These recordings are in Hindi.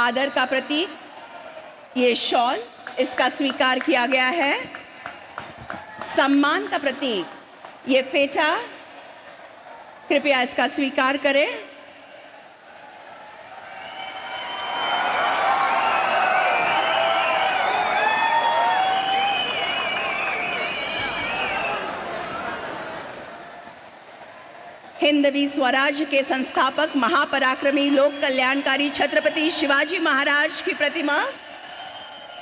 आदर का प्रतीक ये शॉल, इसका स्वीकार किया गया है। सम्मान का प्रतीक ये फेटा, कृपया इसका स्वीकार करें। हिंदवी स्वराज्य के संस्थापक महापराक्रमी लोक कल्याणकारी छत्रपति शिवाजी महाराज की प्रतिमा,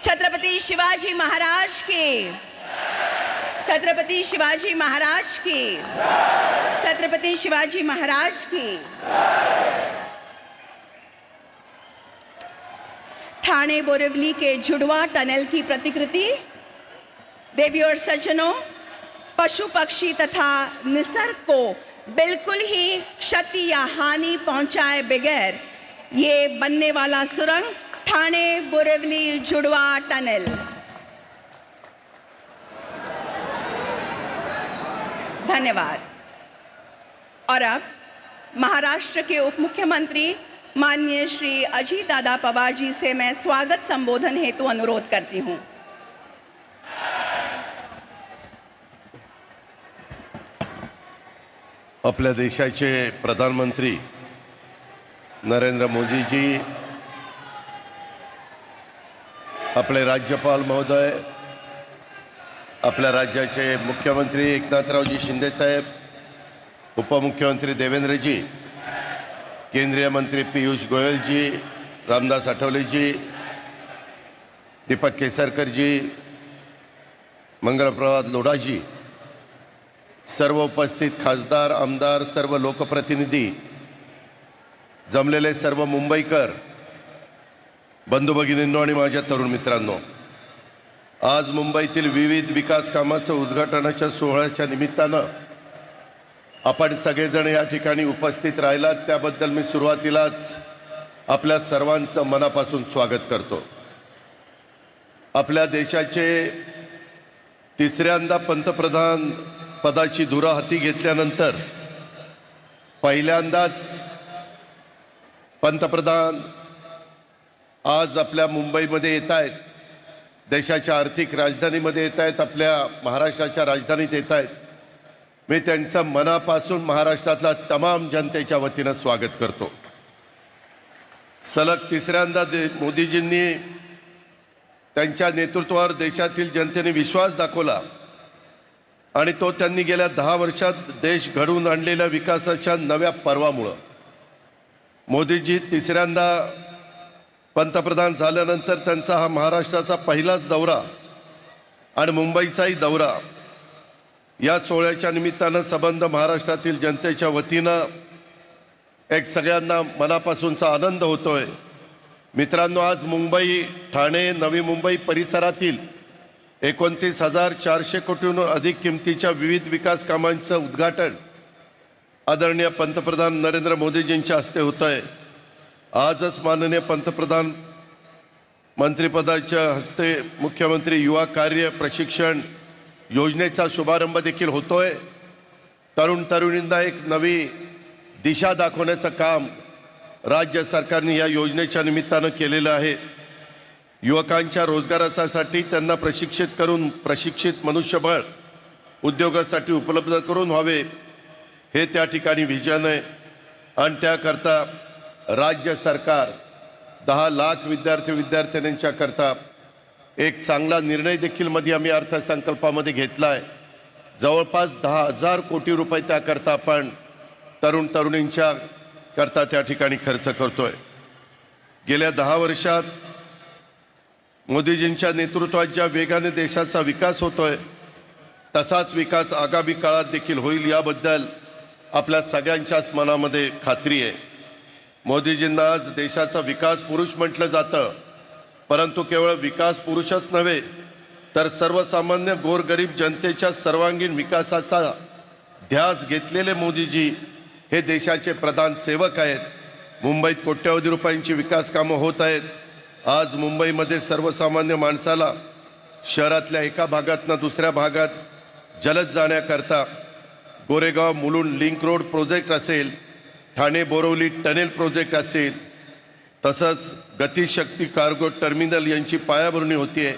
छत्रपति शिवाजी महाराज की, छत्रपति शिवाजी महाराज की, छत्रपति शिवाजी महाराज की। ठाणे बोरिवली के जुड़वा टनल की प्रतिकृति। देवियों और सज्जनों, पशु पक्षी तथा निसर्ग को बिल्कुल ही क्षति या हानि पहुंचाए बगैर ये बनने वाला सुरंग ठाणे बोरिवली जुड़वा टनल। धन्यवाद। और अब महाराष्ट्र के उप मुख्यमंत्री माननीय श्री अजित दादा पवार जी से मैं स्वागत संबोधन हेतु अनुरोध करती हूं। आपल्या देशाचे प्रधानमंत्री नरेंद्र मोदी जी, आपले राज्यपाल महोदय, आपल्या राज्याचे मुख्यमंत्री एकनाथरावजी शिंदे साहेब, उपमुख्यमंत्री देवेंद्र जी, केंद्रीय मंत्री पीयूष गोयल जी, रामदास आठवले जी, दीपक केसरकर जी, मंगलप्रभात लोढा जी, सर्व उपस्थित खासदार, आमदार, सर्व लोकप्रतिनिधी, जमलेले सर्व मुंबईकर, बंधू भगिनींनो आणि माझ्या तरुण मित्रांनो, आज मुंबईतील विविध विकास कामांच्या उद्घाटनाच्या सोहळ्याच्या निमित्तानं आपण सगळेजण या ठिकाणी उपस्थित राहिलात त्याबद्दल मी सुरुवातीलाच आपल्या सर्वांचं मनापासून स्वागत करतो। आपल्या देशाचे तिसऱ्यांदा पंतप्रधान पदाची धुरा हाती घेतल्यानंतर पहिल्यांदाच पंतप्रधान आज आपल्या मुंबईमध्ये येत आहेत, देशाच्या आर्थिक राजधानीमध्ये येत आहेत, आपल्या महाराष्ट्राच्या राजधानीत येत आहेत। मी त्यांचं मनापासून महाराष्ट्रातल्या तमाम जनतेच्या वतीनं स्वागत करतो। सलग तिसऱ्यांदा मोदीजींनी त्यांच्या नेतृत्वावर देशातील जनतेने विश्वास दाखवला आणि तो त्यांनी गेल्या 10 वर्षात देश घडवून आणलेल्या विकासाच्या नव्या पर्वामुळे मोदीजी तिसऱ्यांदा पंतप्रधान झाल्यानंतर त्यांचा हा महाराष्ट्राचा पहिलाच दौरा आणि मुंबईचाही दौरा, या सोहळ्याच्या निमित्तानं संबंध महाराष्ट्रातील जनतेच्या वतीनं एक सगळ्यांना मनापासूनचा आनंद होतोय। मित्रांनो, आज मुंबई, ठाणे, नवी मुंबई परिसरातील 29,400 कोटींहून अधिक किमतीच्या विविध विकास कामांचं उद्घाटन आदरणीय पंतप्रधान नरेंद्र मोदीजींच्या हस्ते होत आहे। आजच माननीय पंतप्रधान मंत्रिपदाच्या हस्ते मुख्यमंत्री युवा कार्य प्रशिक्षण योजनेचा शुभारंभ देखील होतोय। तरुण तरुणींना एक नवी दिशा दाखवण्याचं काम राज्य सरकारने या योजनेच्या निमित्तानं केलेलं आहे। युवकांच्या रोजगारासाठी त्यांना प्रशिक्षित करून प्रशिक्षित मनुष्यबळ उद्योगासाठी उपलब्ध करून व्हावे हे त्या ठिकाणी विजन आहे आणि त्याकरता राज्य सरकार 10 लाख विद्यार्थ्यांच्या करता एक चांगला निर्णय देखील मध्ये आम्ही अर्थसंकल्पामध्ये घेतला आहे। जवळपास 10,000 कोटी रुपये त्याकरता आपण तरुण तरुणींच्या करता त्या ठिकाणी खर्च करतोय। गेल्या 10 वर्षात मोदीजींच्या नेतृत्वात ज्या वेगाने देशाचा विकास होतोय तसाच विकास आगामी काळात देखील होईल याबद्दल आपल्या सगळ्यांच्याच मनामध्ये खात्री आहे। मोदीजींना आज देशाचा विकास पुरुष म्हटलं जातं, परंतु केवळ विकास पुरुषच नव्हे तर सर्वसामान्य गोरगरीब जनतेच्या सर्वांगीण विकासाचा ध्यास घेतलेले मोदीजी हे देशाचे प्रधान सेवक आहेत। मुंबईत कोट्यवधी रुपयांची विकास कामं होत आहेत। आज मुंबईमध्ये सर्वसामान्य माणसाला शहरातल्या एका भागातून दुसऱ्या भागात जलद जाण्याकरता Goregaon Mulund link road project असेल, ठाणे बोरिवली टनेल प्रोजेक्ट असेल, तसंच गतिशक्ती कार्गो टर्मिनल यांची पायाभरणी होती आहे.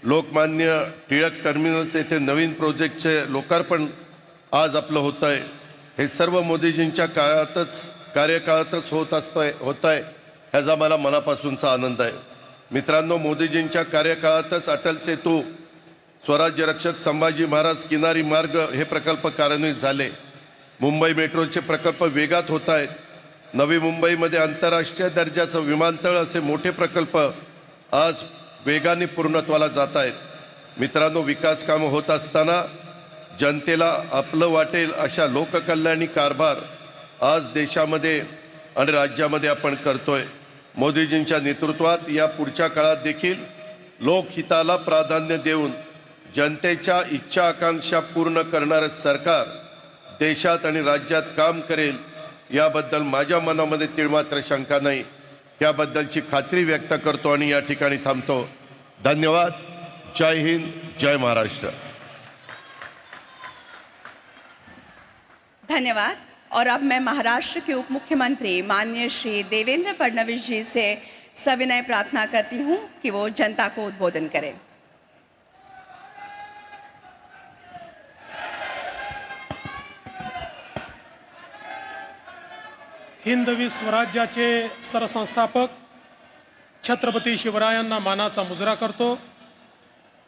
लोकमान्य टिळक टर्मिनलचे येथे नवीन प्रोजेक्टचे लोकार्पण आज आपलं होतं आहे. हे सर्व मोदीजींच्या कार्यकाळातच होत आहे ह्याचा मला मनापासूनचा आनंद आहे. मित्रांनो, मोदीजींच्या कार्यकाळातच अटल सेतू, स्वराज्य रक्षक संभाजी महाराज किनारी मार्ग हे प्रकल्प कार्यान्वित झाले. मुंबई मेट्रोचे प्रकल्प वेगात होत आहेत. नवी मुंबईमध्ये आंतरराष्ट्रीय दर्जाचं विमानतळ असे मोठे प्रकल्प आज वेगाने पूर्णत्वाला जात आहेत. मित्रांनो, विकास कामं होत असताना जनतेला आपलं वाटेल अशा लोककल्याणी कारभार आज देशामध्ये आणि राज्यामध्ये आपण करतोय. मोदीजींच्या नेतृत्वात या पुढच्या काळात देखील लोकहिताला प्राधान्य देऊन जनतेच्या इच्छा आकांक्षा पूर्ण करणारे सरकार देशात आणि राज्यात काम करेल याबद्दल माझ्या मनामध्ये तिळमात्र शंका नाही. याबद्दलची खात्री व्यक्त करतो आणि या ठिकाणी थांबतो. धन्यवाद. जय हिंद, जय महाराष्ट्र. धन्यवाद. और अब मैं महाराष्ट्र के उप मुख्यमंत्री माननीय श्री देवेंद्र फडणवीस जी से सविनय प्रार्थना करती हूं कि वो जनता को उद्बोधन करें. हिंदवी स्वराज्याचे सरसंस्थापक छत्रपती शिवरायांना मानाचा मुजरा करतो.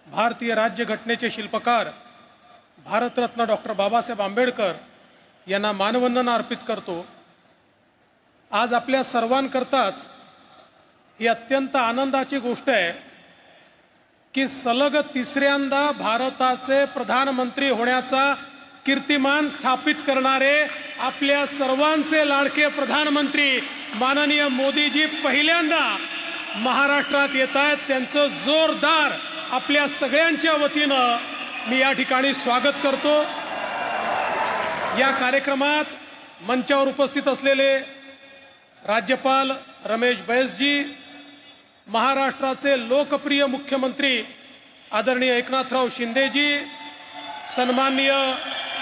भारतीय राज्यघटनेचे शिल्पकार भारतरत्न डॉक्टर बाबासाहेब आंबेडकर यांना मानवंदना अर्पित करतो. आज आपल्या सर्वांकरताच ही अत्यंत आनंदाची गोष्ट आहे की सलग तिसऱ्यांदा भारताचे प्रधानमंत्री होण्याचा कीर्तिमान स्थापित करणारे आपल्या सर्वांचे लाडके प्रधानमंत्री माननीय मोदीजी पहिल्यांदा महाराष्ट्रात येत आहेत. त्यांचं जोरदार आपल्या सगळ्यांच्या वतीनं मी या ठिकाणी स्वागत करतो. या कार्यक्रमात मंचावर उपस्थित असलेले राज्यपाल रमेश बैसजी, महाराष्ट्राचे लोकप्रिय मुख्यमंत्री आदरणीय एकनाथराव शिंदेजी, सन्माननीय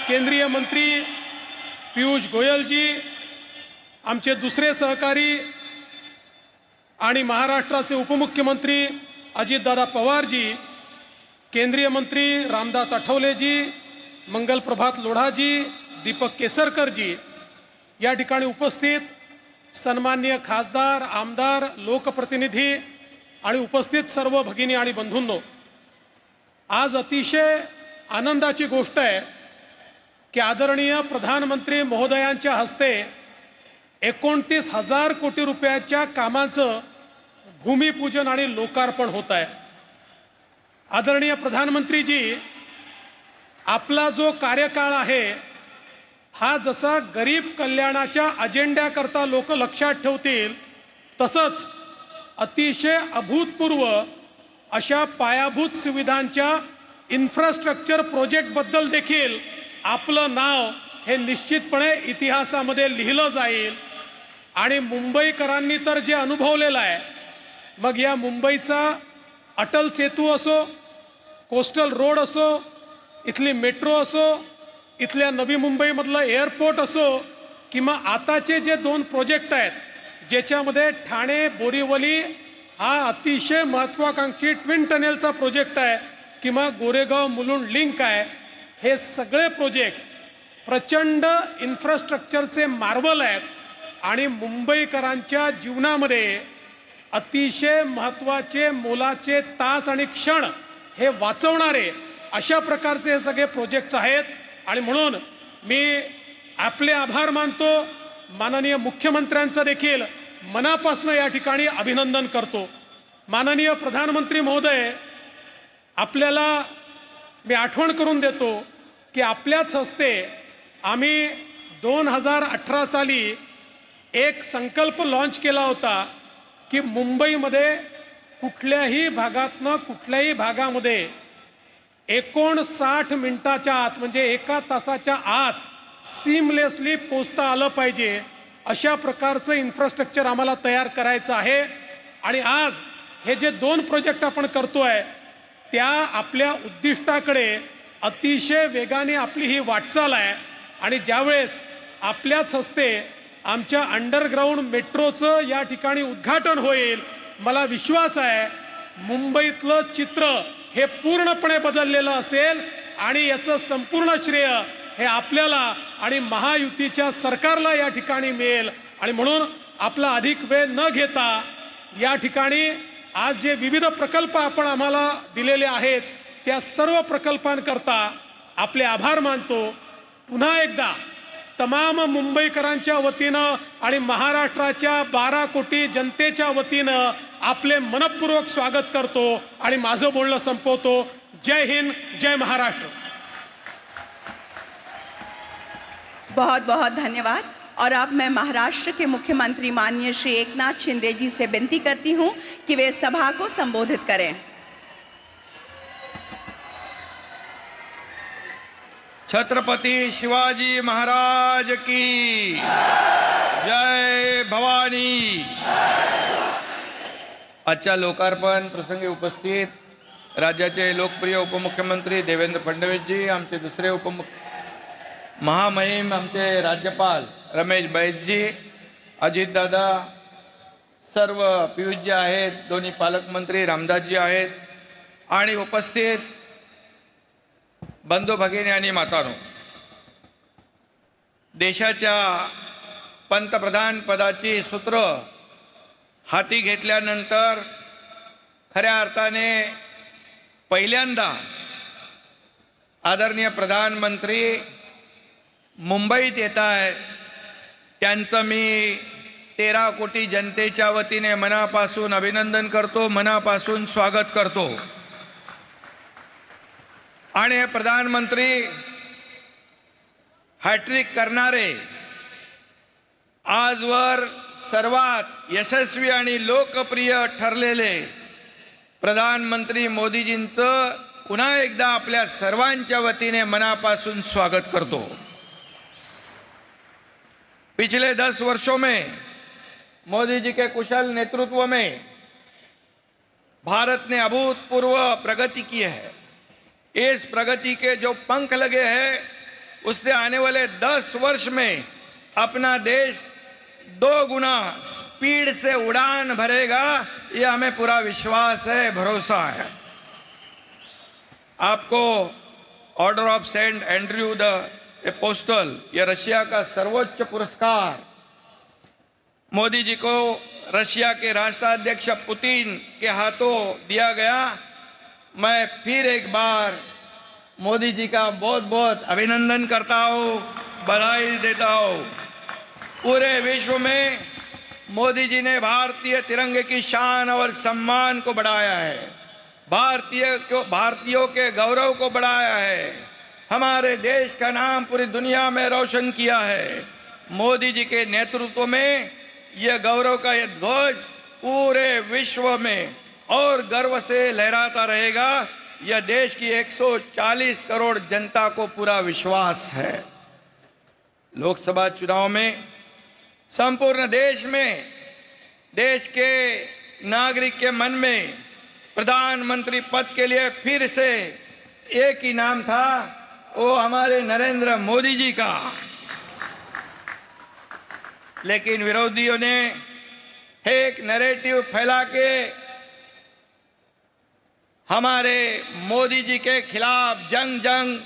केंद्रीय मंत्री पियुष गोयलजी, आमचे दुसरे सहकारी आणि महाराष्ट्राचे उपमुख्यमंत्री अजितदादा पवारजी, केंद्रीय मंत्री रामदास आठवलेजी, मंगल प्रभात लोढाजी, दीपक केसरकरजी, या ठिकाणी उपस्थित सन्माननीय खासदार, आमदार, लोकप्रतिनिधी आणि उपस्थित सर्व भगिनी आणि बंधूंनो, आज अतिशय आनंदाची गोष्ट आहे की आदरणीय प्रधानमंत्री महोदयांच्या हस्ते 29,000 कोटी रुपयाच्या कामाचं भूमिपूजन आणि लोकार्पण होत आहे. आदरणीय प्रधानमंत्रीजी, आपला जो कार्यकाळ आहे हा जसा गरीब कल्याणाच्या अजेंड्याकरता लोक लक्षात ठेवतील, तसंच अतिशय अभूतपूर्व अशा पायाभूत सुविधांच्या इन्फ्रास्ट्रक्चर प्रोजेक्टबद्दल देखील आपलं नाव हे निश्चितपणे इतिहासामध्ये लिहिलं जाईल. आणि मुंबईकरांनी तर जे अनुभवलेलं आहे, मग या मुंबईचा अटल सेतू असो, कोस्टल रोड असो, इथली मेट्रो असो, इथल्या नवी मुंबईमधलं एअरपोर्ट असो, किंवा आताचे जे 2 प्रोजेक्ट आहेत ज्याच्यामध्ये ठाणे बोरीवली हा अतिशय महत्त्वाकांक्षी ट्विन टनेलचा प्रोजेक्ट आहे, किंवा गोरेगाव मुलुंड लिंक आहे, हे सगळे प्रोजेक्ट प्रचंड इन्फ्रास्ट्रक्चरचे मार्वल आहेत आणि मुंबईकरांच्या जीवनामध्ये अतिशय महत्त्वाचे मोलाचे तास आणि क्षण हे वाचवणारे अशा प्रकारचे हे सगळे प्रोजेक्ट्स आहेत. आणि म्हणून मी आपले आभार मानतो. माननीय मुख्यमंत्र्यांचं देखील मनापासून या ठिकाणी अभिनंदन करतो. माननीय प्रधानमंत्री महोदय, आपल्याला मी आठवण करून देतो की आपल्याच हस्ते आम्ही 2018 साली एक संकल्प लॉन्च केला होता की मुंबईमध्ये कुठल्याही भागातनं कुठल्याही भागामध्ये 59 मिनिटाच्या आत, म्हणजे 1 तासाच्या आत सीमलेसली पोचता आलं पाहिजे, अशा प्रकारचं इन्फ्रास्ट्रक्चर आम्हाला तयार करायचं आहे. आणि आज हे जे 2 प्रोजेक्ट आपण करतोय त्या आपल्या उद्दिष्टाकडे अतिशय वेगाने आपली ही वाटचाल आहे. आणि ज्यावेळेस आपल्याच हस्ते आमच्या अंडरग्राऊंड मेट्रोचं या ठिकाणी उद्घाटन होईल. मला विश्वास आहे मुंबईतलं चित्र हे पूर्णपणे बदललेलं असेल आणि याचं संपूर्ण श्रेय हे आपल्याला आणि महायुतीच्या सरकारला या ठिकाणी मिळेल. आणि म्हणून आपला अधिक वेळ न घेता या ठिकाणी आज जे विविध प्रकल्प आपण आम्हाला दिलेले आहेत त्या सर्व प्रकल्पांकरता आपले आभार मानतो. पुन्हा एकदा तमाम मुंबईकरांच्या वतीनं आणि महाराष्ट्राच्या 12 कोटी जनतेच्या वतीनं आपले मनपूर्वक स्वागत करतो आणि माझं बोलणं संपवतो. जय हिंद, जय महाराष्ट्र. बहुत बहुत धन्यवाद. और अब मैं महाराष्ट्र के मुख्यमंत्री माननीय श्री एकनाथ शिंदे जी से विनती करती हूं कि वे सभा को संबोधित करें. छत्रपति शिवाजी महाराज की जय भवानी. आजच्या लोकार्पण प्रसंगी उपस्थित राज्याचे लोकप्रिय उपमुख्यमंत्री देवेंद्र फडणवीसजी, आमचे दुसरे महामहिम आमचे राज्यपाल रमेश बैसजी, अजितदादा, सर्व पियुषजी आहेत, दोन्ही पालकमंत्री रामदासजी आहेत आणि उपस्थित बंधू भगिनी आणि मातांनो, देशाच्या पंतप्रधान पदाची सूत्र हाती घेतल्यानंतर खऱ्या अर्थाने पहिल्यांदा आदरणीय प्रधानमंत्री मुंबईत येत आहेत. त्यांचं मी 13 कोटी जनतेच्या वतीने मनापासून अभिनंदन करतो, मनापासून स्वागत करतो. आणि हे प्रधानमंत्री हॅट्रिक करणारे आजवर सर्वात यशस्वी आणि लोकप्रिय ठरलेले प्रधानमंत्री मोदीजींचं पुन्हा एकदा आपल्या सर्वांच्या वतीने मनापासून स्वागत करतो. पिछले 10 वर्षों में मोदी जी के कुशल नेतृत्व में भारत ने अभूतपूर्व प्रगति की है. इस प्रगति के जो पंख लगे हैं उससे आने वाले 10 वर्ष में अपना देश 2 गुना स्पीड से उड़ान भरेगा, ये हमें पूरा विश्वास है, भरोसा है. आपको order of Saint Andrew the apostle, ये रशिया का सर्वोच्च पुरस्कार मोदी जी को रशिया के राष्ट्राध्यक्ष पुतिन के हाथों दिया गया. मैं फिर एक बार मोदी जी का बहुत बहुत अभिनंदन करता हूँ, बधाई देता हूँ. पूरे विश्व में मोदी जी ने भारतीय तिरंगे की शान और सम्मान को बढ़ाया है, भारतीयों के गौरव को बढ़ाया है, हमारे देश का नाम पूरी दुनिया में रोशन किया है. मोदी जी के नेतृत्व में यह गौरव का यह ध्वज पूरे विश्व में और गर्व से लहराता रहेगा. यह देश की 140 करोड़ जनता को पूरा विश्वास है. लोकसभा चुनाव में संपूर्ण देश में देश के नागरिक के मन में प्रधानमंत्री पद के लिए फिर से एक ही नाम था, वो हमारे नरेंद्र मोदी जी का. लेकिन विरोधियों ने एक नैरेटिव फैला के हमारे मोदी जी के खिलाफ जंग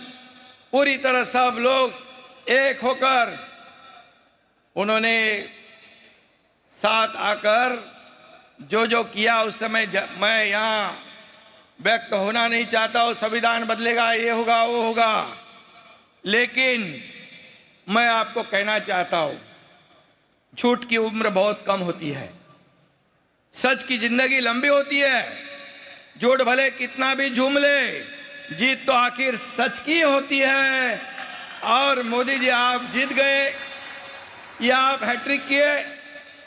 पूरी तरह सब लोग एक होकर उन्होंने साथ आकर जो किया उस समय मैं यहाँ व्यक्त होना नहीं चाहता हूँ. संविधान बदलेगा, ये होगा, वो होगा, लेकिन मैं आपको कहना चाहता हूँ झूठ की उम्र बहुत कम होती है, सच की जिंदगी लंबी होती है. झूठ भले कितना भी झूम ले, जीत तो आखिर सच की होती है. और मोदी जी आप जीत गए, ये आप हैट्रिक किए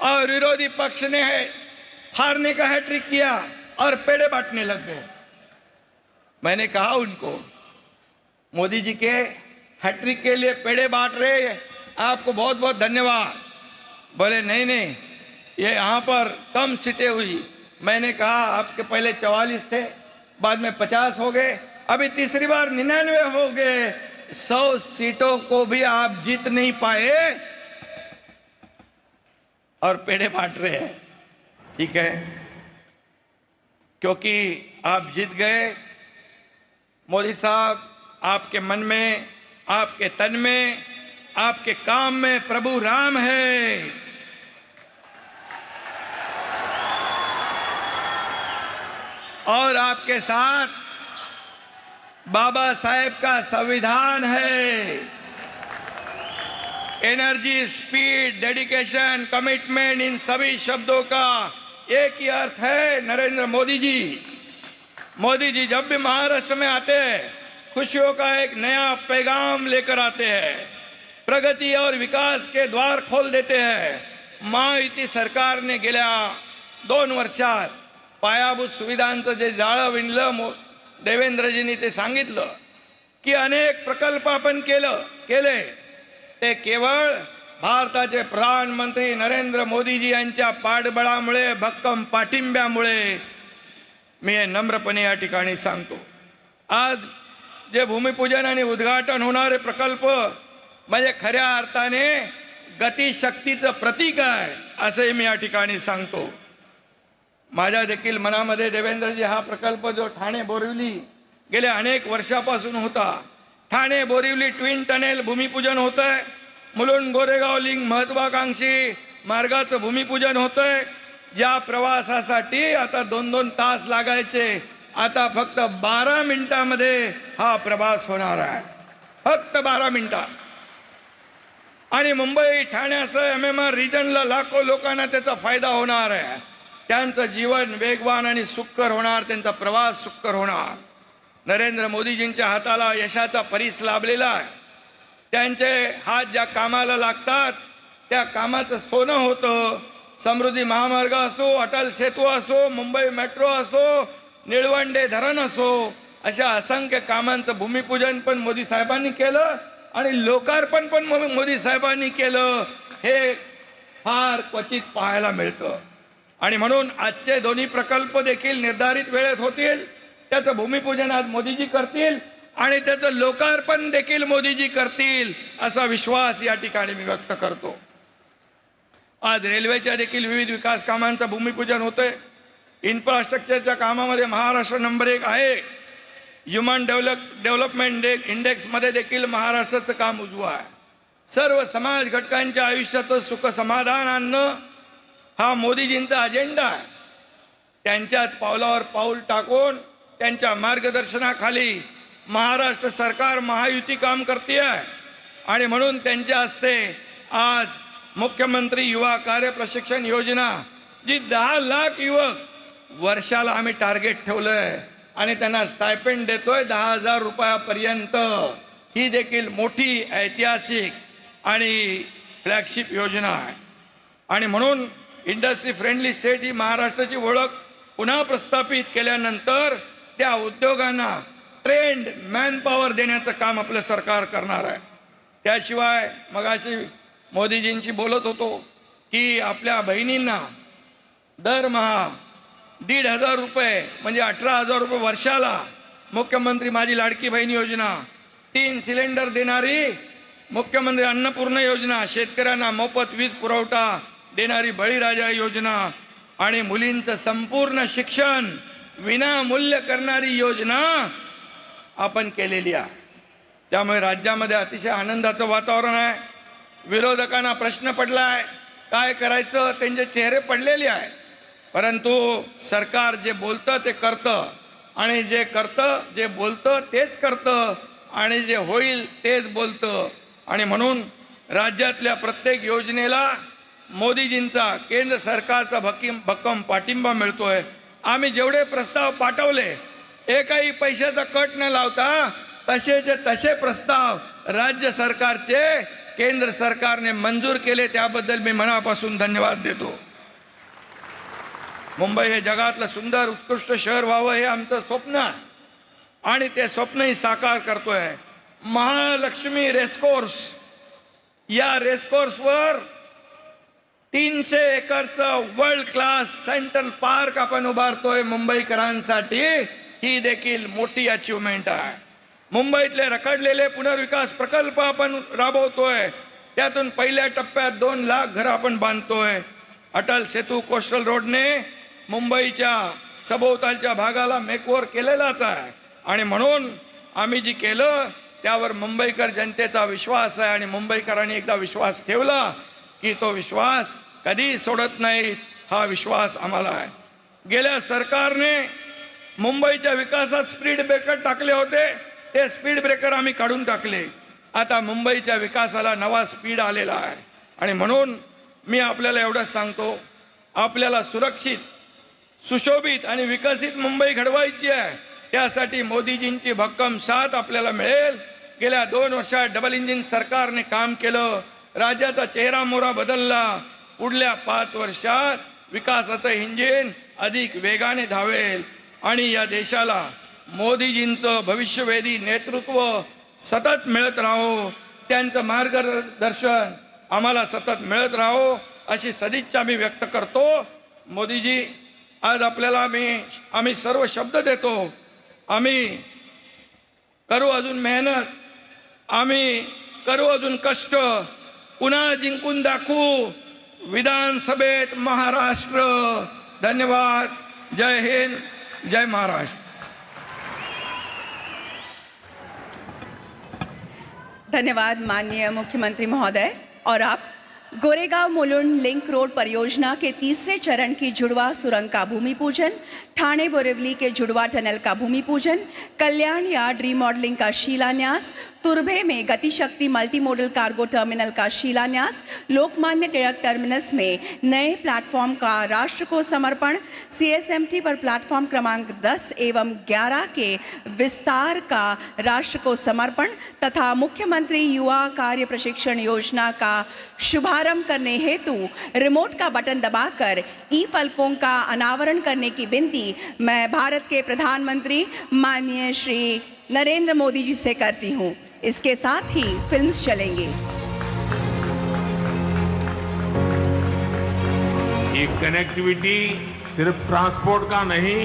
और विरोधी पक्ष ने हारने का हैट्रिक किया और पेड़े बांटने लग गए. मैंने कहा उनको, मोदी जी के हैट्रिक के लिए पेड़े बांट रहे, आपको बहुत बहुत धन्यवाद. बोले नहीं, ये यहाँ पर कम सीटें हुई. मैंने कहा आपके पहले 44 थे, बाद में 50 हो गए, अभी तीसरी बार 99 हो गए. 100 सीटों को भी आप जीत नहीं पाए. और पेड़े बांट रहे हैं, ठीक है, क्योंकि आप जीत गए। मोदी साहब, आपके मन में, आपके तन में, आपके काम में प्रभु राम है। और आपके साथ बाबा साहेब का संविधान है। एनर्जी, स्पीड, डेडिकेशन, कमिटमेंट, इन सभी शब्दों का एक ही अर्थ है नरेंद्र मोदी जी। मोदी जी जब भी महाराष्ट्र में आते हैं, खुशियों का एक नया पैगाम लेकर आते हैं, प्रगती और विकास के द्वार खोल देते हैं। महायुती सरकारने गेल्या 2 वर्षात पायाभूत सुविधांचं जे जाळं विणलं, देवेंद्रजींनी ते सांगितलं की अनेक प्रकल्प आपण केले, ते केवळ भारताचे प्रधानमंत्री नरेंद्र मोदीजी यांच्या पाठबळामुळे, भक्कम पाठिंब्यामुळे। मी हे नम्रपणे या ठिकाणी सांगतो। आज जे भूमिपूजन आणि उद्घाटन होणारे प्रकल्प म्हणजे खऱ्या अर्थाने गतिशक्तीचं प्रतीक आहे, असंही मी या ठिकाणी सांगतो। माझ्या देखील मनामध्ये देवेंद्रजी, हा प्रकल्प जो ठाणे बोरिवली गेल्या अनेक वर्षापासून होता, ठाणे बोरिवली ट्विन टनेल भूमिपूजन होतंय, मुलुंड गोरेगाव लिंक महत्वाकांक्षी मार्गाचं भूमिपूजन होतंय। ज्या प्रवासासाठी आता 2-2 तास लागायचे, आता फक्त 12 मिनिटांमध्ये हा प्रवास होणार आहे, फक्त 12 मिनिटात। आणि मुंबई ठाण्यासह MMR रिजनला लाखो लोकांना त्याचा फायदा होणार आहे। त्यांचं जीवन वेगवान आणि सुखकर होणार, त्यांचा प्रवास सुखकर होणार। नरेंद्र मोदीजींच्या हाताला यशाचा परीस लाभलेला आहे। त्यांचे हात ज्या कामाला लागतात त्या कामाचं सोनं होतं। समृद्धी महामार्ग असो, अटल सेतू असो, मुंबई मेट्रो असो, निळवंडे धरण असो, अशा असंख्य कामांचं भूमिपूजन पण मोदी साहेबांनी केलं आणि लोकार्पण पण मोदी साहेबांनी केलं। हे फार क्वचित पाहायला मिळतं। आणि म्हणून आजचे दोन्ही प्रकल्प देखील निर्धारित वेळेत होतील। त्याचं भूमिपूजन आज मोदीजी करतील आणि त्याचं लोकार्पण देखील मोदीजी करतील, असा विश्वास या ठिकाणी मी व्यक्त करतो। आज रेल्वेच्या देखील विविध विकास कामांचं भूमिपूजन होतंय। इन्फ्रास्ट्रक्चरच्या कामामध्ये महाराष्ट्र नंबर 1 आहे। ह्युमन डेव्हलपमेंट इंडेक्समध्ये देखील महाराष्ट्राचं काम उजवं आहे। सर्व समाज घटकांच्या आयुष्याचं सुख समाधान आणणं हा मोदीजींचा अजेंडा आहे। त्यांच्याच पावलावर पाऊल टाकून त्यांच्या मार्गदर्शनाखाली महाराष्ट्र सरकार महायुती काम करते आहे। आणि म्हणून त्यांच्या हस्ते आज मुख्यमंत्री युवा कार्य प्रशिक्षण योजना, जी 10 लाख युवक वर्षाला आम्ही टार्गेट ठेवलंय आणि त्यांना स्टायपेंड देतोय 10,000 रुपयापर्यंत, ही देखील मोठी ऐतिहासिक आणि फ्लॅगशिप योजना आहे। आणि म्हणून इंडस्ट्री फ्रेंडली स्टेट ही महाराष्ट्राची ओळख पुन्हा प्रस्थापित केल्यानंतर त्या उद्योगांना ट्रेंड मॅनपॉवर देण्याचं काम आपलं सरकार करणार आहे। त्याशिवाय मगाशी मोदीजींशी बोलत होतो की आपल्या बहिणींना दरमहा 1,500 रुपये म्हणजे 18,000 रुपये वर्षाला मुख्यमंत्री माझी लाडकी बहीण योजना, 3 सिलेंडर देणारी मुख्यमंत्री अन्नपूर्णा योजना, शेतकऱ्यांना मोफत वीज पुरवठा देणारी बळीराजा योजना आणि मुलींचं संपूर्ण शिक्षण विनामूल्य करणारी योजना आपण केलेली आहे। त्यामुळे राज्यामध्ये अतिशय आनंदाचं वातावरण आहे। विरोधकांना प्रश्न पडलाय काय करायचं, त्यांचे चेहरे पडलेले आहे, परंतु सरकार जे बोलतं ते करतं आणि जे करतं, जे बोलतं तेच करतं आणि जे होईल तेच बोलतं। आणि म्हणून राज्यातल्या प्रत्येक योजनेला मोदीजींचा, केंद्र सरकारचा भक्कम पाठिंबा मिळतोय। आम्ही जेवढे प्रस्ताव पाठवले, एकही पैशाचा कट न लावता तसेचे तसे प्रस्ताव राज्य सरकारचे केंद्र सरकारने मंजूर केले, त्याबद्दल मी मनापासून धन्यवाद देतो। मुंबई हे जगातलं सुंदर उत्कृष्ट शहर व्हावं हे आमचं स्वप्न आहे आणि ते स्वप्नही साकार करतोय। महालक्ष्मी रेसकोर्स, या रेसकोर्सवर 300 एकरचं वर्ल्ड क्लास सेंट्रल पार्क आपण उभारतोय मुंबईकरांसाठी, ही देखील मोठी अचीवमेंट आहे। मुंबईतले रखडलेले पुनर्विकास प्रकल्प आपण राबवतोय, त्यातून पहिल्या टप्प्यात 2 लाख घरं आपण बांधतोय। अटल सेतू कोस्टल रोडने मुंबईच्या सभोवतालच्या भागाला मेकओव्हर केलेलाच आहे आणि म्हणून आम्ही जी केलं त्यावर मुंबईकर जनतेचा विश्वास आहे आणि मुंबईकरांनी एकदा विश्वास ठेवला की तो विश्वास कधी सोडत नाही, हा विश्वास आम्हाला आहे. गेल्या सरकारने मुंबईच्या विकासात स्पीड ब्रेकर टाकले होते, ते स्पीड ब्रेकर आम्ही काढून टाकले. आता मुंबईच्या विकासाला नवा स्पीड आलेला आहे आणि म्हणून मी आपल्याला एवढंच सांगतो, आपल्याला सुरक्षित, सुशोभित आणि विकसित मुंबई घडवायची आहे. त्यासाठी मोदीजींची भक्कम साथ आपल्याला मिळेल. गेल्या 2 वर्षात डबल इंजिन सरकारने काम केलं, राज्याचा चेहरा मोहरा बदलला. पुढल्या 5 वर्षात विकासाचं इंजिन अधिक वेगाने धावेल आणि या देशाला मोदीजींचं भविष्यवेधी नेतृत्व सतत मिळत राहो, त्यांचं मार्गदर्शन आम्हाला सतत मिळत राहो अशी सदिच्छा मी व्यक्त करतो. मोदीजी, आज आपल्याला आम्ही सर्व शब्द देतो, आम्ही करू अजून मेहनत, आम्ही करू अजून कष्ट, पुन्हा जिंकून दाखवू विधानसभेत महाराष्ट्र. धन्यवाद. जय हिंद, जय महाराष्ट्र. धन्यवाद माननीय मुख्यमंत्री महोदय. और आप गोरेगांव मुलुंड लिंक रोड परियोजना के तीसरे चरण की जुड़वा सुरंग का भूमि पूजन, ठाणे बोरिवली के जुड़वा टनल का भूमि पूजन, कल्याण यार्ड रीमॉडलिंग का शिलान्यास, तुर्भे में Gatishakti multi modal cargo terminal का शिलान्यास, लोकमान्य टिळक टर्मिनस में नए प्लेटफॉर्म का राष्ट्र को समर्पण, सीएसएमटी पर प्लेटफॉर्म क्रमांक 10 एवं 11 के विस्तार का राष्ट्र को समर्पण तथा मुख्यमंत्री युवा कार्य प्रशिक्षण योजना का शुभारंभ करने हेतु रिमोट का बटन दबाकर ई फलकों का अनावरण करने की विनती मैं भारत के प्रधानमंत्री माननीय श्री नरेंद्र मोदी जी से करती हूँ. इसके साथ ही फिल्म्स चलेंगे. ये कनेक्टिविटी सिर्फ ट्रांसपोर्ट का नहीं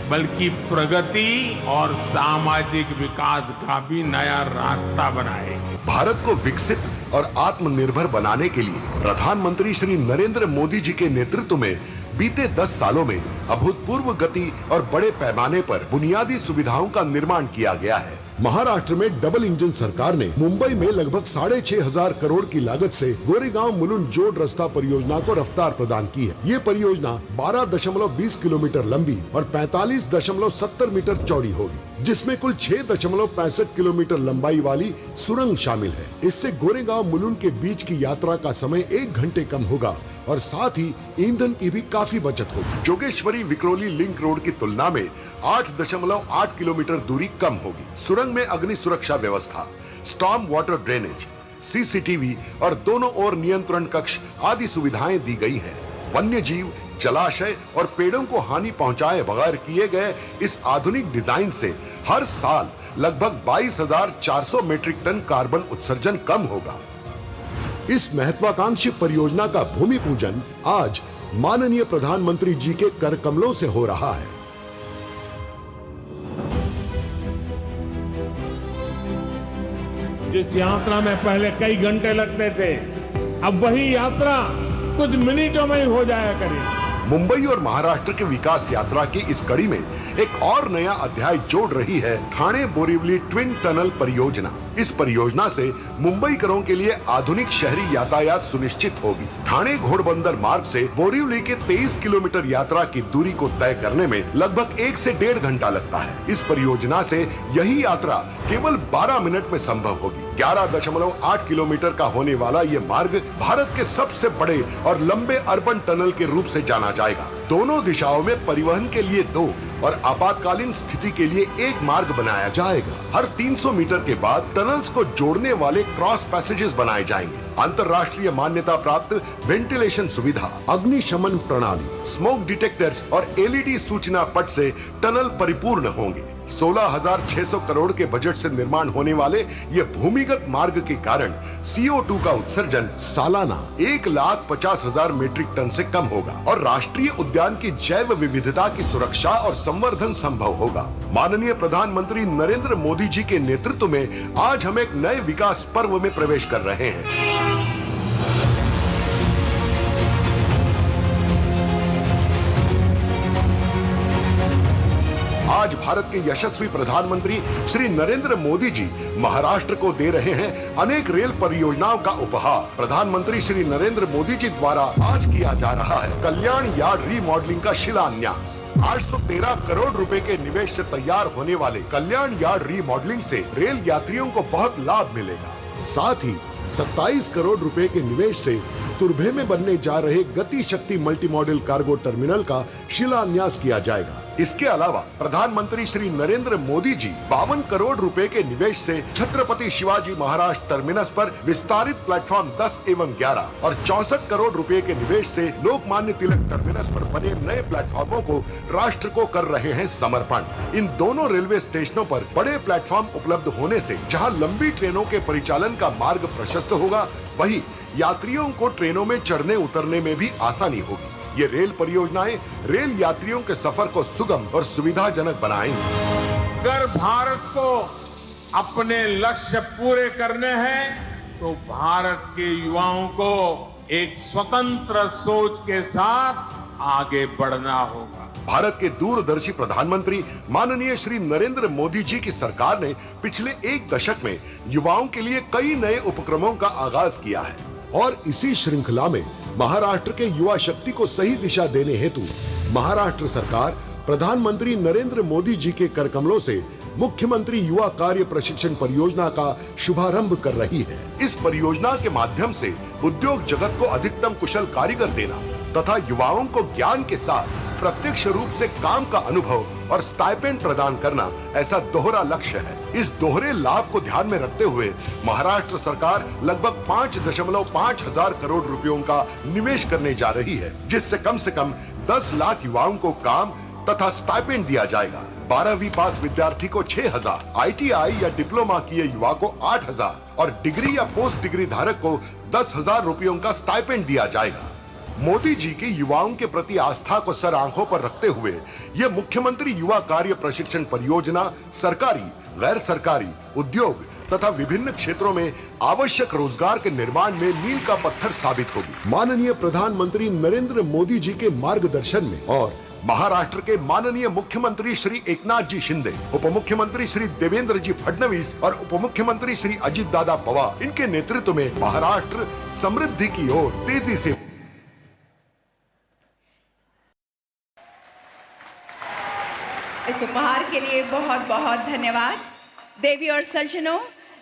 बल्कि प्रगति और सामाजिक विकास का भी नया रास्ता बनाए. भारत को विकसित और आत्मनिर्भर बनाने के लिए प्रधानमंत्री श्री नरेंद्र मोदी जी के नेतृत्व में बीते 10 सालों में अभूतपूर्व गति और बड़े पैमाने पर बुनियादी सुविधाओं का निर्माण किया गया है. महाराष्ट्र में डबल इंजन सरकार ने मुंबई में लगभग 6,500 करोड़ की लागत से गोरेगांव मुलुंड जोड़ रास्ता परियोजना को रफ्तार प्रदान की है. ये परियोजना 12.20 किलोमीटर लंबी और 45.70 मीटर चौड़ी होगी, जिसमें कुल 6.65 किलोमीटर लंबाई वाली सुरंग शामिल है. इससे गोरेगांव मुलुंड के बीच की यात्रा का समय 1 घंटे कम होगा और साथ ही ईंधन की भी काफी बचत होगी. जोगेश्वरी विक्रोली लिंक रोड की तुलना में 8.8 किलोमीटर दूरी कम होगी. सुरंग में अग्नि सुरक्षा व्यवस्था, स्टॉर्म वाटर ड्रेनेज, सीसीटीवी और दोनों ओर नियंत्रण कक्ष आदि सुविधाएं दी गई हैं. वन्य जीव, जलाशय और पेड़ों को हानि पहुंचाए बगैर किए गए इस आधुनिक डिजाइन से हर साल लगभग 22,400 मीट्रिक टन कार्बन उत्सर्जन कम होगा. इस महत्वाकांक्षी परियोजना का भूमि पूजन आज माननीय प्रधानमंत्री जी के कर कमलों से हो रहा है. जिस यात्रा में पहले कई घंटे लगते थे, अब वही यात्रा कुछ मिनटों में ही हो जाया करेगी. मुंबई और महाराष्ट्र के विकास यात्रा की इस कड़ी में एक और नया अध्याय जोड़ रही है ठाणे बोरिवली ट्विन टनल परियोजना. इस परियोजना से मुंबईकरों के लिए आधुनिक शहरी यातायात सुनिश्चित होगी. ठाणे घोड़बंदर मार्ग से बोरिवली के 23 किलोमीटर यात्रा की दूरी को तय करने में लगभग 1 से 1.5 घंटा लगता है. इस परियोजना से यही यात्रा केवल 12 मिनट में संभव होगी. 11.8 किलोमीटर का होने वाला ये मार्ग भारत के सबसे बड़े और लंबे अर्बन टनल के रूप से जाना जाएगा. दोनों दिशाओं में परिवहन के लिए 2 और आपातकालीन स्थिति के लिए 1 मार्ग बनाया जाएगा. हर 300 मीटर के बाद टनल्स को जोड़ने वाले क्रॉस पैसेजेस बनाए जाएंगे. अंतर्राष्ट्रीय मान्यता प्राप्त वेंटिलेशन सुविधा, अग्निशमन प्रणाली, स्मोक डिटेक्टर्स और एलईडी सूचना पट से टनल परिपूर्ण होंगे. 16,600 करोड़ के बजट से निर्माण होने वाले ये भूमिगत मार्ग के कारण CO2 का उत्सर्जन सालाना 1,50,000 मीट्रिक टन से कम होगा और राष्ट्रीय उद्यान की जैव विविधता की सुरक्षा और संवर्धन संभव होगा. माननीय प्रधानमंत्री नरेंद्र मोदी जी के नेतृत्व में आज हम एक नए विकास पर्व में प्रवेश कर रहे हैं. आज भारत के यशस्वी प्रधानमंत्री श्री नरेंद्र मोदी जी महाराष्ट्र को दे रहे हैं अनेक रेल परियोजनाओं का उपहार। प्रधानमंत्री श्री नरेंद्र मोदी जी द्वारा आज किया जा रहा है कल्याण यार्ड रीमॉडलिंग का शिलान्यास। 813 करोड़ रुपए के निवेश से तैयार होने वाले कल्याण यार्ड रीमॉडलिंग से रेल यात्रियों को बहुत लाभ मिलेगा। साथ ही 27 करोड़ रुपए के निवेश से तुर्भे में बनने जा रहे गति शक्ति मल्टी मॉडल कार्गो टर्मिनल का शिलान्यास किया जाएगा। इसके अलावा प्रधानमंत्री श्री नरेंद्र मोदी जी 52 करोड़ रुपए के निवेश से छत्रपति शिवाजी महाराज टर्मिनस पर विस्तारित प्लेटफॉर्म 10 एवं 11 और 64 करोड़ रुपए के निवेश से लोकमान्य तिलक टर्मिनस पर बने नए प्लेटफॉर्मों को राष्ट्र को कर रहे हैं समर्पण। इन दोनों रेलवे स्टेशनों पर बड़े प्लेटफॉर्म उपलब्ध होने से जहां लंबी ट्रेनों के परिचालन का मार्ग प्रशस्त होगा, वहीं यात्रियों को ट्रेनों में चढ़ने उतरने में भी आसानी होगी। ये रेल परियोजनाएं रेल यात्रियों के सफर को सुगम और सुविधाजनक बनाएंगी। अगर भारत को अपने लक्ष्य पूरे करने हैं तो भारत के युवाओं को एक स्वतंत्र सोच के साथ आगे बढ़ना होगा। भारत के दूरदर्शी प्रधानमंत्री माननीय श्री नरेंद्र मोदी जी की सरकार ने पिछले एक दशक में युवाओं के लिए कई नए उपक्रमों का आगाज किया है और इसी श्रृंखला में महाराष्ट्र के युवा शक्ति को सही दिशा देने हेतु महाराष्ट्र सरकार प्रधानमंत्री नरेंद्र मोदी जी के कर कमलों से मुख्यमंत्री युवा कार्य प्रशिक्षण परियोजना का शुभारंभ कर रही है। इस परियोजना के माध्यम से उद्योग जगत को अधिकतम कुशल कारीगर देना तथा युवाओं को ज्ञान के साथ प्रत्यक्ष रूप से काम का अनुभव और स्टाइपेंड प्रदान करना ऐसा दोहरा लक्ष्य है। इस दोहरे लाभ को ध्यान में रखते हुए महाराष्ट्र सरकार लगभग 5.5 हजार करोड़ रुपयों का निवेश करने जा रही है, जिससे कम से कम 10 लाख युवाओं को काम तथा स्टाइपेंड दिया जाएगा। 12वीं पास विद्यार्थी को 6,000, ITI या डिप्लोमा किए युवा को 8,000 और डिग्री या पोस्ट डिग्री धारक को 10,000 रुपयों का स्टाइपेंड दिया जाएगा। मोदी जी की युवाओं के प्रति आस्था को सर आंखों पर रखते हुए ये मुख्यमंत्री युवा कार्य प्रशिक्षण परियोजना सरकारी, गैर सरकारी, उद्योग तथा विभिन्न क्षेत्रों में आवश्यक रोजगार के निर्माण में मील का पत्थर साबित होगी। माननीय प्रधानमंत्री नरेंद्र मोदी जी के मार्गदर्शन में और महाराष्ट्र के माननीय मुख्यमंत्री श्री एकनाथ जी शिंदे, उप मुख्यमंत्री श्री देवेंद्र जी फडणवीस और उप मुख्यमंत्री श्री अजित दादा पवार इनके नेतृत्व में महाराष्ट्र समृद्धि की ओर तेजी से। इस उपहार के लिए बहुत बहुत धन्यवाद। देवी और सज्जनों,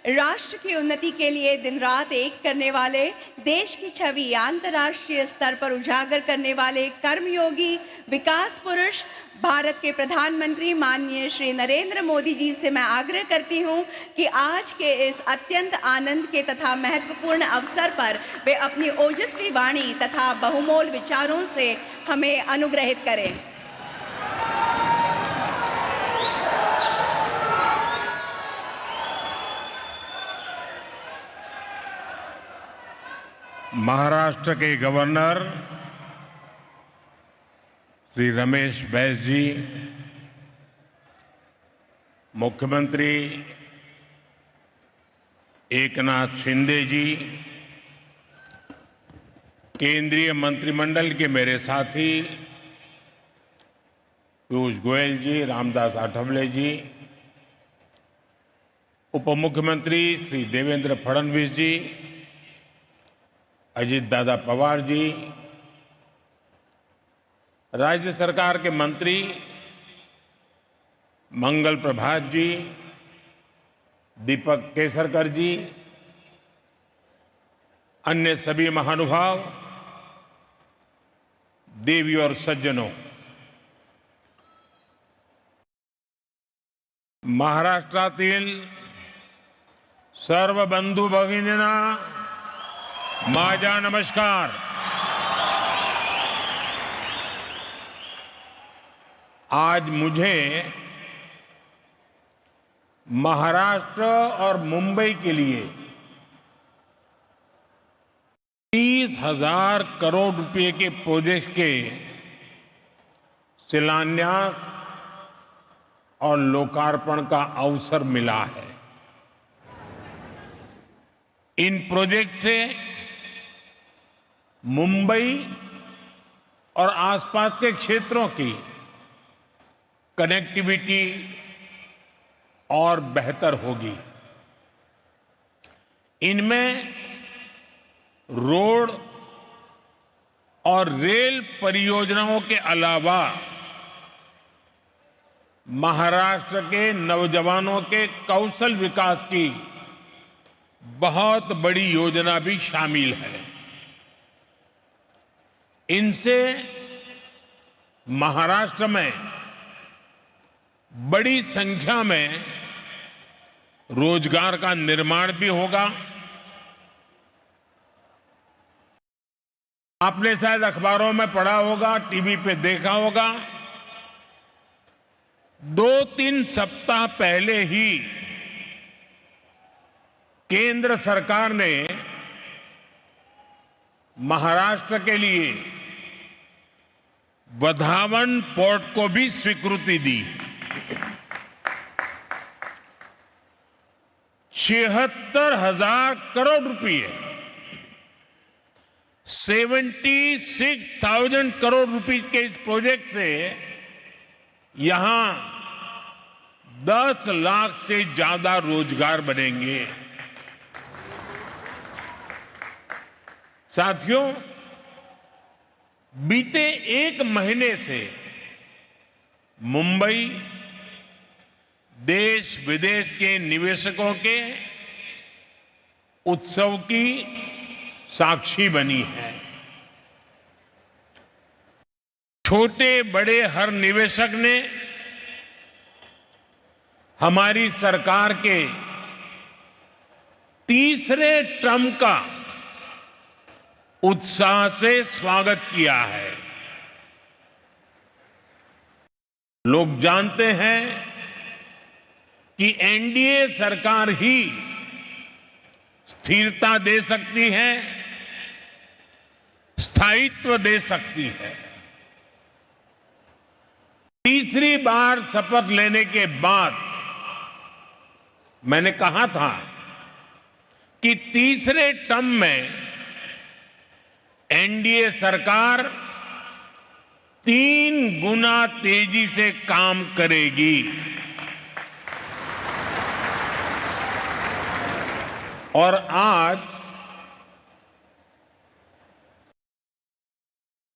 राष्ट्र की उन्नति के लिए दिन रात एक करने वाले, देश की छवि अंतर्राष्ट्रीय स्तर पर उजागर करने वाले कर्मयोगी विकास पुरुष भारत के प्रधानमंत्री माननीय श्री नरेंद्र मोदी जी से मैं आग्रह करती हूं कि आज के इस अत्यंत आनंद के तथा महत्वपूर्ण अवसर पर वे अपनी ओजस्वी वाणी तथा बहुमोल विचारों से हमें अनुग्रहित करें। महाराष्ट्र के गवर्नर श्री रमेश बैस जी, मुख्यमंत्री एकनाथ शिंदे जी, केंद्रीय मंत्रिमंडल के मेरे साथी पीयूष गोयल जी, रामदास आठवले जी, उप मुख्यमंत्री श्री देवेंद्र फडणवीस जी, अजित दादा पवार जी, राज्य सरकार के मंत्री मंगल प्रभात जी, दीपक केसरकर जी, अन्य सभी महानुभाव, देवी और सज्जनों, महाराष्ट्रातील सर्व बंधू भगिनींना माझा नमस्कार। आज मुझे महाराष्ट्र और मुंबई के लिए 30,000 करोड़ रुपए के प्रोजेक्ट के शिलान्यास और लोकार्पण का अवसर मिला है। इन प्रोजेक्ट से मुंबई और आसपास के क्षेत्रों की कनेक्टिविटी और बेहतर होगी। इनमें रोड और रेल परियोजनाओं के अलावा महाराष्ट्र के नौजवानों के कौशल विकास की बहुत बड़ी योजना भी शामिल है। इनसे महाराष्ट्र में बड़ी संख्या में रोजगार का निर्माण भी होगा। आपने शायद अखबारों में पढ़ा होगा, टीवी पे देखा होगा, 2-3 सप्ताह पहले ही केंद्र सरकार ने महाराष्ट्र के लिए वधावन पोर्ट को भी स्वीकृति दी। 76,000 करोड़ रुपए, 76,000 करोड़ रुपीस के इस प्रोजेक्ट से यहां 10 लाख से ज्यादा रोजगार बनेंगे। साथियों, बीते 1 महीने से मुंबई देश विदेश के निवेशकों के उत्सव की साक्षी बनी है। छोटे बड़े हर निवेशक ने हमारी सरकार के तीसरे टर्म का उत्साह से स्वागत किया है। लोग जानते हैं कि एनडीए सरकार ही स्थिरता दे सकती है, स्थायित्व दे सकती है। तीसरी बार शपथ लेने के बाद मैंने कहा था कि तीसरे टर्म में एनडीए सरकार 3 गुना तेजी से काम करेगी। और आज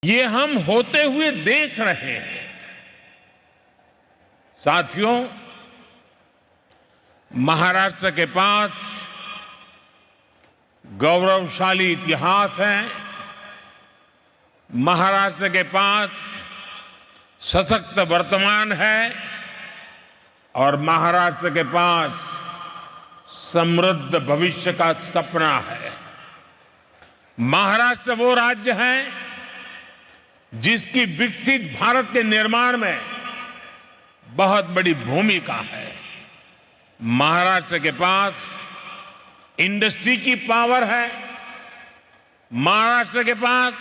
ये हम होते हुए देख रहे हैं। साथियों, महाराष्ट्र के पास गौरवशाली इतिहास है, महाराष्ट्र के पास सशक्त वर्तमान है और महाराष्ट्र के पास समृद्ध भविष्य का सपना है। महाराष्ट्र वो राज्य है जिसकी विकसित भारत के निर्माण में बहुत बड़ी भूमिका है। महाराष्ट्र के पास इंडस्ट्री की पावर है, महाराष्ट्र के पास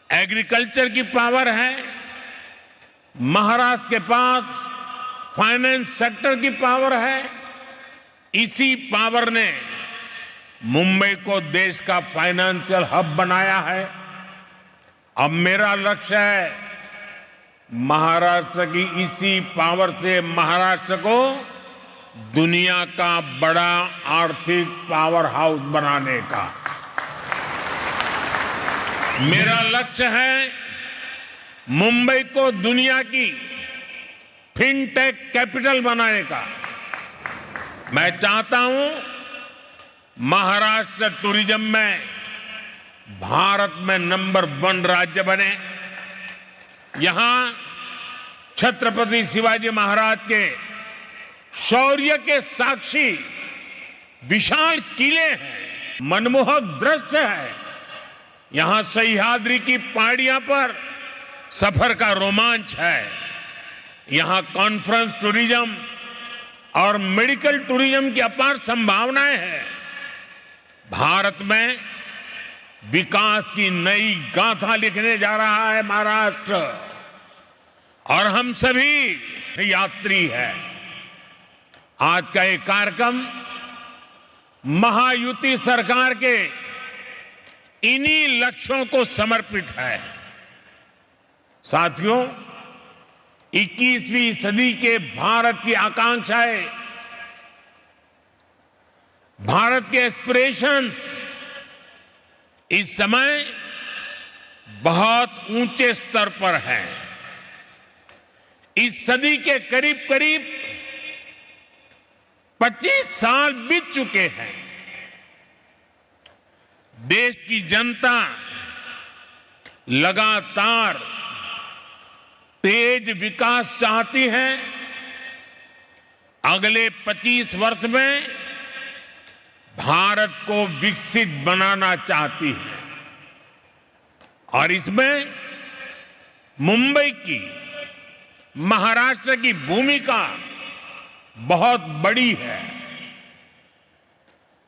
एग्रीकल्चर की पावर है, महाराष्ट्र के पास फाइनेंस सेक्टर की पावर है। इसी पावर ने मुंबई को देश का फाइनेंशियल हब बनाया है। अब मेरा लक्ष्य है महाराष्ट्र की इसी पावर से महाराष्ट्र को दुनिया का बड़ा आर्थिक पावर हाउस बनाने का। मेरा लक्ष्य है मुंबई को दुनिया की फिनटेक कैपिटल बनाने का। मैं चाहता हूं महाराष्ट्र टूरिज्म में भारत में नंबर 1 राज्य बने। यहां छत्रपति शिवाजी महाराज के शौर्य के साक्षी विशाल किले हैं, मनमोहक दृश्य है। यहां सह्याद्री की पहाड़ियों पर सफर का रोमांच है। यहां कॉन्फ्रेंस टूरिज्म और मेडिकल टूरिज्म की अपार संभावनाएं हैं। भारत में विकास की नई गाथा लिखने जा रहा है महाराष्ट्र, और हम सभी यात्री हैं। आज का ये कार्यक्रम महायुति सरकार के इन्हीं लक्ष्यों को समर्पित है। साथियों, 21वीं सदी के भारत की आकांक्षाएं, भारत के एस्पिरेशंस इस समय बहुत ऊंचे स्तर पर हैं। इस सदी के करीब करीब 25 साल बीत चुके हैं। देश की जनता लगातार तेज विकास चाहती है। अगले 25 वर्ष में भारत को विकसित बनाना चाहती है और इसमें मुंबई की, महाराष्ट्र की भूमिका बहुत बड़ी है।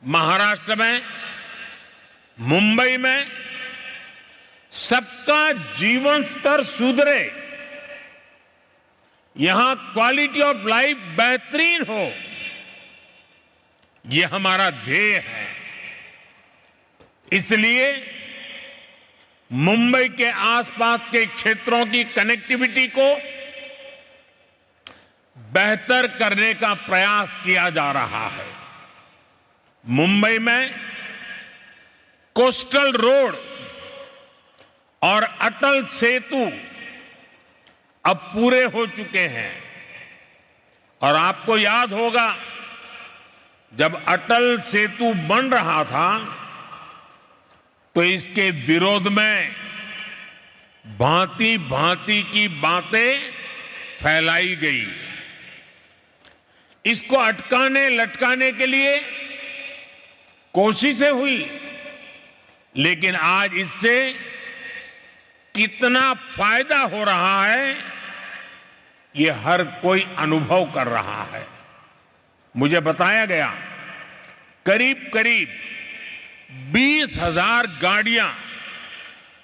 महाराष्ट्र में, मुंबई में सबका जीवन स्तर सुधरे, यहां क्वालिटी ऑफ लाइफ बेहतरीन हो, यह हमारा ध्येय है। इसलिए मुंबई के आसपास के क्षेत्रों की कनेक्टिविटी को बेहतर करने का प्रयास किया जा रहा है। मुंबई में कोस्टल रोड और अटल सेतु अब पूरे हो चुके हैं और आपको याद होगा जब अटल सेतु बन रहा था तो इसके विरोध में भांति भांति की बातें फैलाई गई। इसको अटकाने लटकाने के लिए कोशिशें हुई, लेकिन आज इससे कितना फायदा हो रहा है ये हर कोई अनुभव कर रहा है। मुझे बताया गया करीब करीब 20,000 गाड़ियां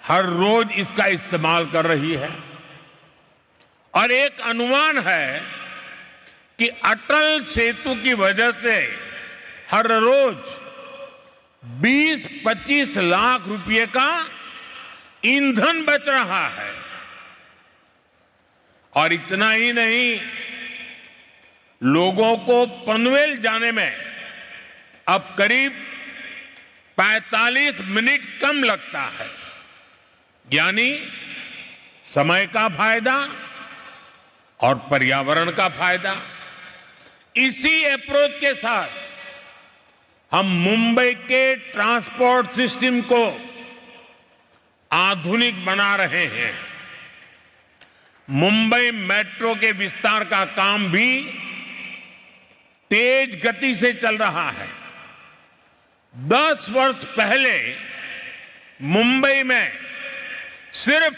हर रोज इसका इस्तेमाल कर रही है और एक अनुमान है कि अटल सेतु की वजह से हर रोज 20-25 लाख रुपए का ईंधन बच रहा है। और इतना ही नहीं, लोगों को पनवेल जाने में अब करीब 45 मिनट कम लगता है, यानी समय का फायदा और पर्यावरण का फायदा। इसी अप्रोच के साथ हम मुंबई के ट्रांसपोर्ट सिस्टम को आधुनिक बना रहे हैं। मुंबई मेट्रो के विस्तार का काम भी तेज गति से चल रहा है। 10 वर्ष पहले मुंबई में सिर्फ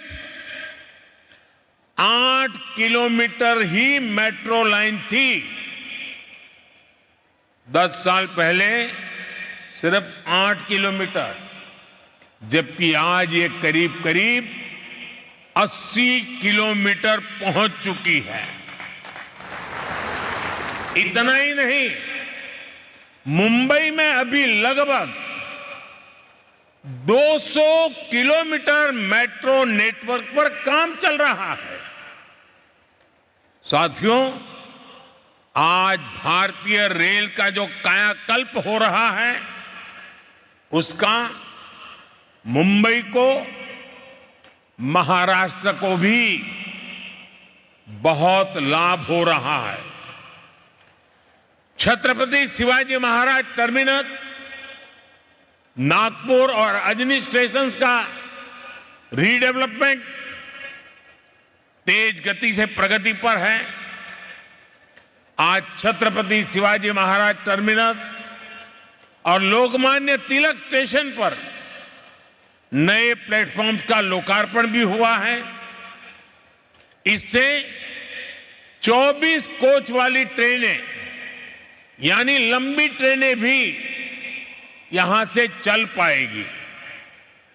8 किलोमीटर ही मेट्रो लाइन थी। 10 साल पहले सिर्फ 8 किलोमीटर, जबकि आज ये करीब करीब 80 किलोमीटर पहुंच चुकी है। इतना ही नहीं, मुंबई में अभी लगभग 200 किलोमीटर मेट्रो नेटवर्क पर काम चल रहा है। साथियों, आज भारतीय रेल का जो कायाकल्प हो रहा है उसका मुंबई को, महाराष्ट्र को भी बहुत लाभ हो रहा है। छत्रपति शिवाजी महाराज टर्मिनस, नागपुर और अजनी स्टेशन का रीडेवलपमेंट तेज गति से प्रगति पर है। आज छत्रपति शिवाजी महाराज टर्मिनस और लोकमान्य तिलक स्टेशन पर नए प्लेटफॉर्म्स का लोकार्पण भी हुआ है। इससे 24 कोच वाली ट्रेनें, यानी लंबी ट्रेनें भी यहां से चल पाएगी।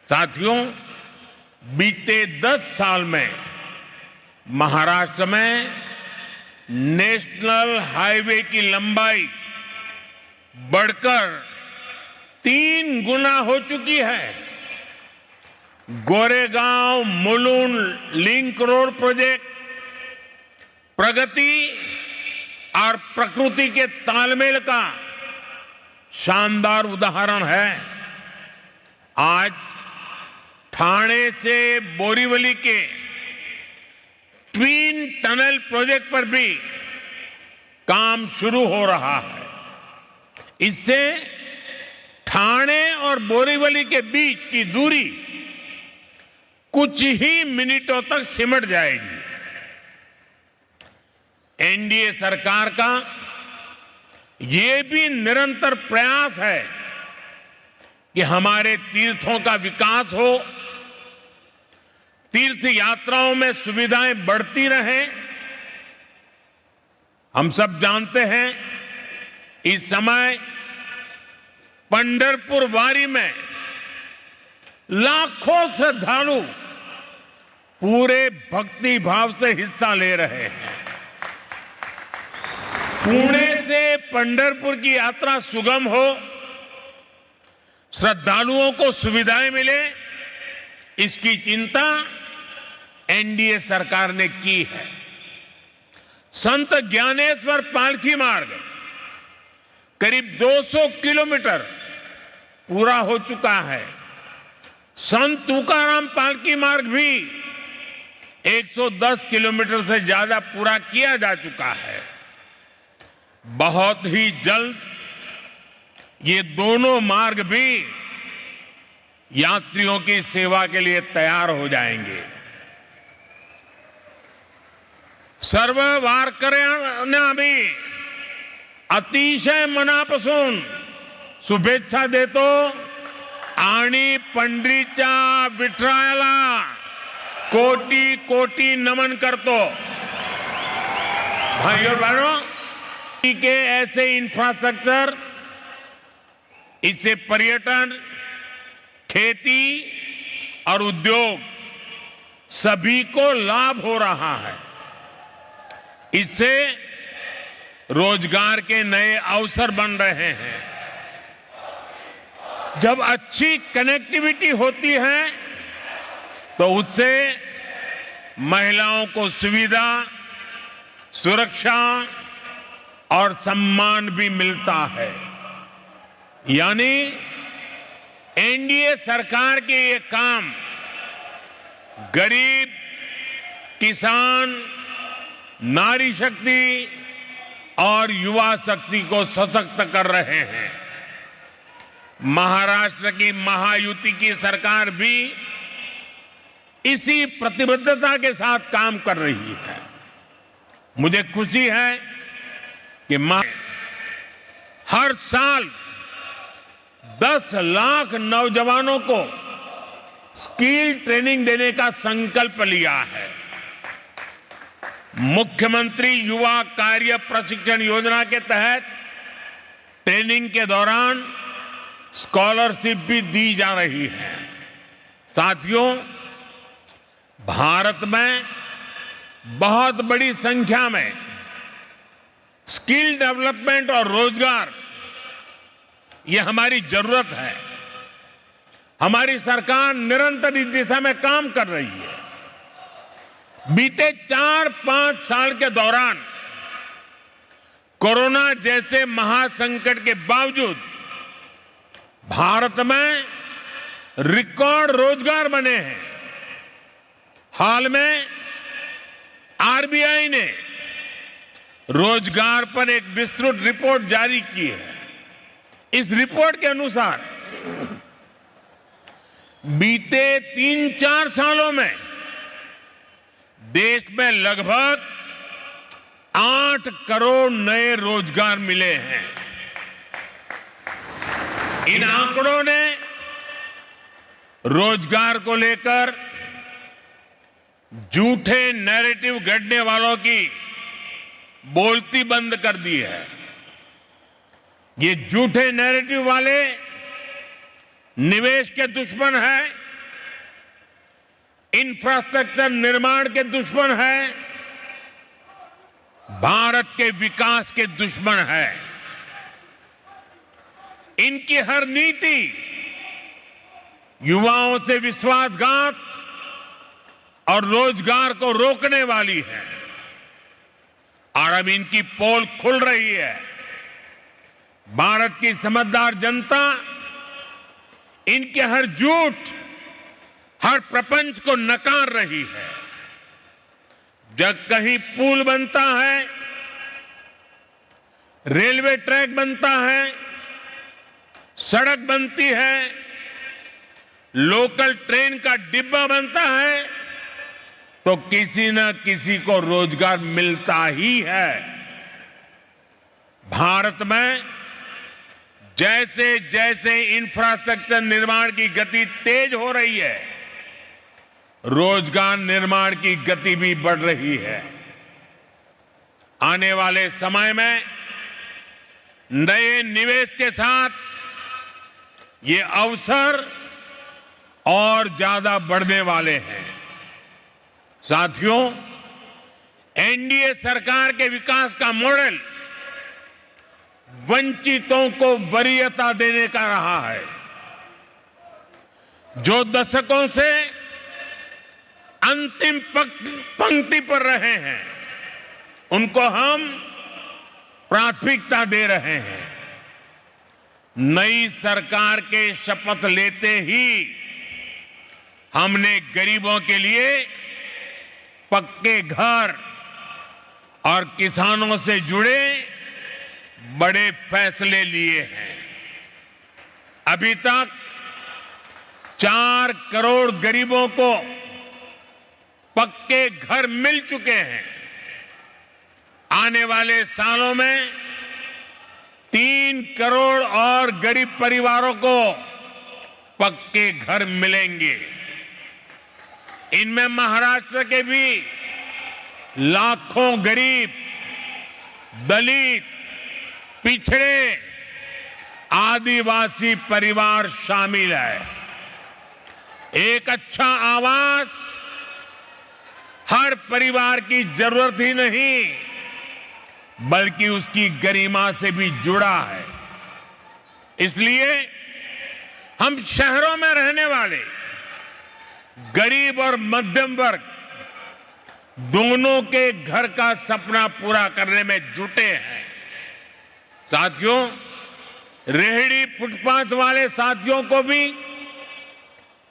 साथियों, बीते 10 साल में महाराष्ट्र में नेशनल हाईवे की लंबाई बढ़कर 3 गुना हो चुकी है। Goregaon Mulund link road project प्रगति और प्रकृति के तालमेल का शानदार उदाहरण है। आज ठाणे से बोरीवली के ट्विन टनल प्रोजेक्ट पर भी काम शुरू हो रहा है। इससे ठाणे और बोरीवली के बीच की दूरी कुछ ही मिनटों तक सिमट जाएगी। एनडीए सरकार का ये भी निरंतर प्रयास है कि हमारे तीर्थों का विकास हो, तीर्थ यात्राओं में सुविधाएं बढ़ती रहें। हम सब जानते हैं इस समय पंढरपुर वारी में लाखों श्रद्धालु पूरे भक्ति भाव से हिस्सा ले रहे हैं। पुणे से पंढरपुर की यात्रा सुगम हो, श्रद्धालुओं को सुविधाएं मिले, इसकी चिंता एनडीए सरकार ने की है। संत ज्ञानेश्वर पालकी मार्ग करीब 200 किलोमीटर पूरा हो चुका है। संत तुकाराम पालकी मार्ग भी 110 किलोमीटर से ज्यादा पूरा किया जा चुका है। बहुत ही जल्द ये दोनों मार्ग भी यात्रियों की सेवा के लिए तैयार हो जाएंगे। सर्व वारकऱ्यांना भी अतिशय मनापासून शुभेच्छा देतो आणि पंढरीच्या विठ्ठलाला कोटी कोटी नमन करतो। भाइयों बहनों, के ऐसे इंफ्रास्ट्रक्चर, इससे पर्यटन, खेती और उद्योग सभी को लाभ हो रहा है। इससे रोजगार के नए अवसर बन रहे हैं। जब अच्छी कनेक्टिविटी होती है तो उससे महिलाओं को सुविधा, सुरक्षा और सम्मान भी मिलता है। यानी एनडीए सरकार के ये काम गरीब, किसान, नारी शक्ति और युवा शक्ति को सशक्त कर रहे हैं। महाराष्ट्र की महायुति की सरकार भी इसी प्रतिबद्धता के साथ काम कर रही है। मुझे खुशी है कि हर साल 10 लाख नौजवानों को स्किल ट्रेनिंग देने का संकल्प लिया है। मुख्यमंत्री युवा कार्य प्रशिक्षण योजना के तहत ट्रेनिंग के दौरान स्कॉलरशिप भी दी जा रही है। साथियों, भारत में बहुत बड़ी संख्या में स्किल डेवलपमेंट और रोजगार, ये हमारी जरूरत है। हमारी सरकार निरंतर इस दिशा में काम कर रही है। बीते 4-5 साल के दौरान कोरोना जैसे महासंकट के बावजूद भारत में रिकॉर्ड रोजगार बने हैं। हाल में आरबीआई ने रोजगार पर एक विस्तृत रिपोर्ट जारी की है। इस रिपोर्ट के अनुसार बीते 3-4 सालों में देश में लगभग 8 करोड़ नए रोजगार मिले हैं। इन आंकड़ों ने रोजगार को लेकर झूठे नैरेटिव गढ़ने वालों की बोलती बंद कर दी है। ये झूठे नैरेटिव वाले निवेश के दुश्मन हैं, इंफ्रास्ट्रक्चर निर्माण के दुश्मन हैं, भारत के विकास के दुश्मन हैं। इनकी हर नीति युवाओं से विश्वासघात और रोजगार को रोकने वाली है। और अब इनकी पोल खुल रही है। भारत की समझदार जनता इनके हर झूठ, हर प्रपंच को नकार रही है। जब कहीं पुल बनता है, रेलवे ट्रैक बनता है, सड़क बनती है, लोकल ट्रेन का डिब्बा बनता है, तो किसी न किसी को रोजगार मिलता ही है। भारत में जैसे जैसे इंफ्रास्ट्रक्चर निर्माण की गति तेज हो रही है, रोजगार निर्माण की गति भी बढ़ रही है। आने वाले समय में नए निवेश के साथ ये अवसर और ज्यादा बढ़ने वाले हैं। साथियों, एनडीए सरकार के विकास का मॉडल वंचितों को वरीयता देने का रहा है। जो दशकों से अंतिम पंक्ति पर रहे हैं, उनको हम प्राथमिकता दे रहे हैं। नई सरकार के शपथ लेते ही हमने गरीबों के लिए पक्के घर और किसानों से जुड़े बड़े फैसले लिए हैं। अभी तक 4 करोड़ गरीबों को पक्के घर मिल चुके हैं। आने वाले सालों में 3 करोड़ और गरीब परिवारों को पक्के घर मिलेंगे। इनमें महाराष्ट्र के भी लाखों गरीब, दलित, पिछड़े, आदिवासी परिवार शामिल है। एक अच्छा आवास हर परिवार की जरूरत ही नहीं, बल्कि उसकी गरिमा से भी जुड़ा है। इसलिए हम शहरों में रहने वाले गरीब और मध्यम वर्ग दोनों के घर का सपना पूरा करने में जुटे हैं। साथियों, रेहड़ी फुटपाथ वाले साथियों को भी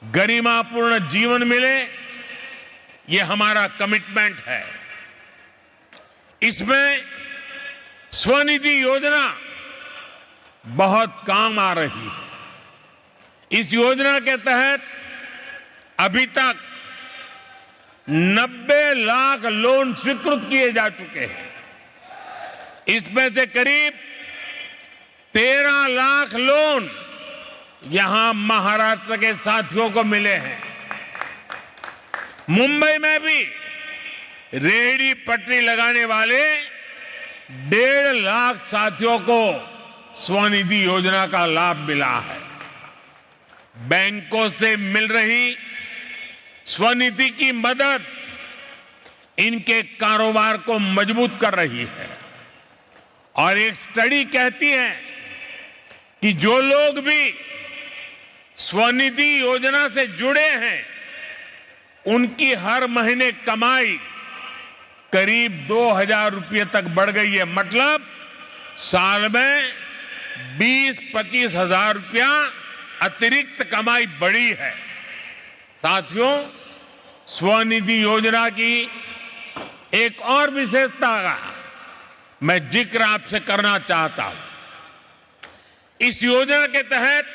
गरिमापूर्ण जीवन मिले, ये हमारा कमिटमेंट है। इसमें स्वनिधि योजना बहुत काम आ रही है। इस योजना के तहत अभी तक 90 लाख लोन स्वीकृत किए जा चुके हैं। इसमें से करीब 13 लाख लोन यहां महाराष्ट्र के साथियों को मिले हैं। मुंबई में भी रेहड़ी पटरी लगाने वाले 1.5 लाख साथियों को स्वनिधि योजना का लाभ मिला है। बैंकों से मिल रही स्वनिधि की मदद इनके कारोबार को मजबूत कर रही है। और एक स्टडी कहती है कि जो लोग भी स्वनिधि योजना से जुड़े हैं, उनकी हर महीने कमाई करीब 2,000 रुपये तक बढ़ गई है। मतलब साल में 20-25 हजार रुपया अतिरिक्त कमाई बढ़ी है। साथियों, स्वनिधि योजना की एक और विशेषता का मैं जिक्र आपसे करना चाहता हूं। इस योजना के तहत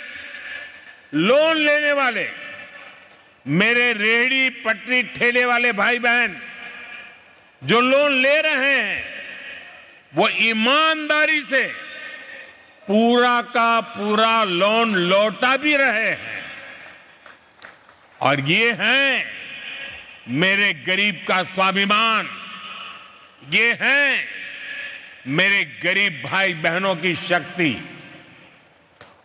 लोन लेने वाले मेरे रेहड़ी पटरी ठेले वाले भाई बहन जो लोन ले रहे हैं, वो ईमानदारी से पूरा का पूरा लोन लौटा भी रहे हैं। और ये है मेरे गरीब का स्वाभिमान, ये है मेरे गरीब भाई बहनों की शक्ति।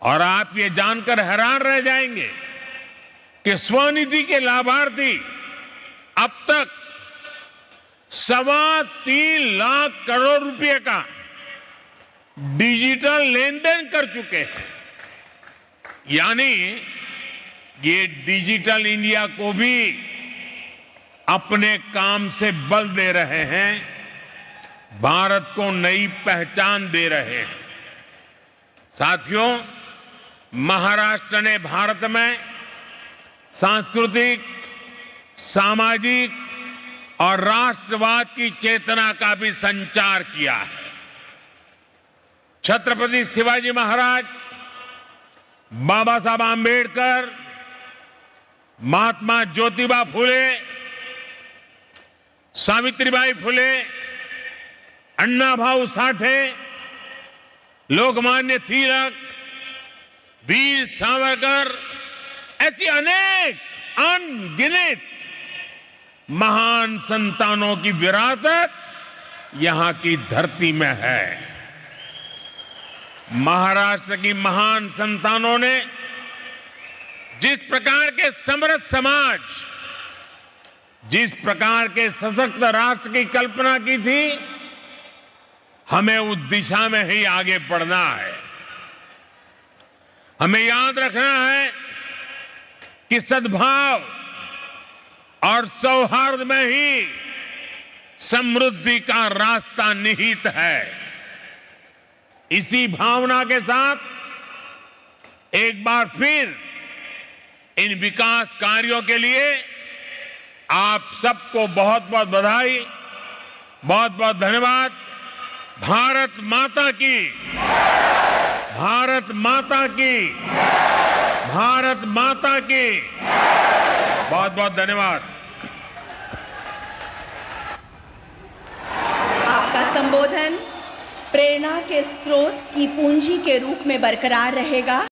और आप ये जानकर हैरान रह जाएंगे कि स्वनिधि के लाभार्थी अब तक 3.25 लाख करोड़ रुपए का डिजिटल लेन देन कर चुके हैं। यानी ये डिजिटल इंडिया को भी अपने काम से बल दे रहे हैं भारत को नई पहचान दे रहे हैं। साथियों, महाराष्ट्र ने भारत में सांस्कृतिक, सामाजिक और राष्ट्रवाद की चेतना का भी संचार किया है। छत्रपति शिवाजी महाराज, बाबा साहब आंबेडकर, महात्मा ज्योतिबा फुले, सावित्रीबाई फुले, अन्ना भाऊ साठे, लोकमान्य तिलक, वीर सावरकर, ऐसी अनेक अनगिनत महान संतानों की विरासत यहां की धरती में है। महाराष्ट्र की महान संतानों ने जिस प्रकार के समृद्ध समाज, जिस प्रकार के सशक्त राष्ट्र की कल्पना की थी, हमें उस दिशा में ही आगे बढ़ना है। हमें याद रखना है कि सद्भाव और सौहार्द में ही समृद्धि का रास्ता निहित है। इसी भावना के साथ एक बार फिर इन विकास कार्यों के लिए आप सबको बहुत बहुत बधाई, बहुत बहुत धन्यवाद। भारत माता की, भारत माता की, भारत माता की, बहुत बहुत धन्यवाद। आपका संबोधन प्रेरणा के स्रोत की पूंजी के रूप में बरकरार रहेगा।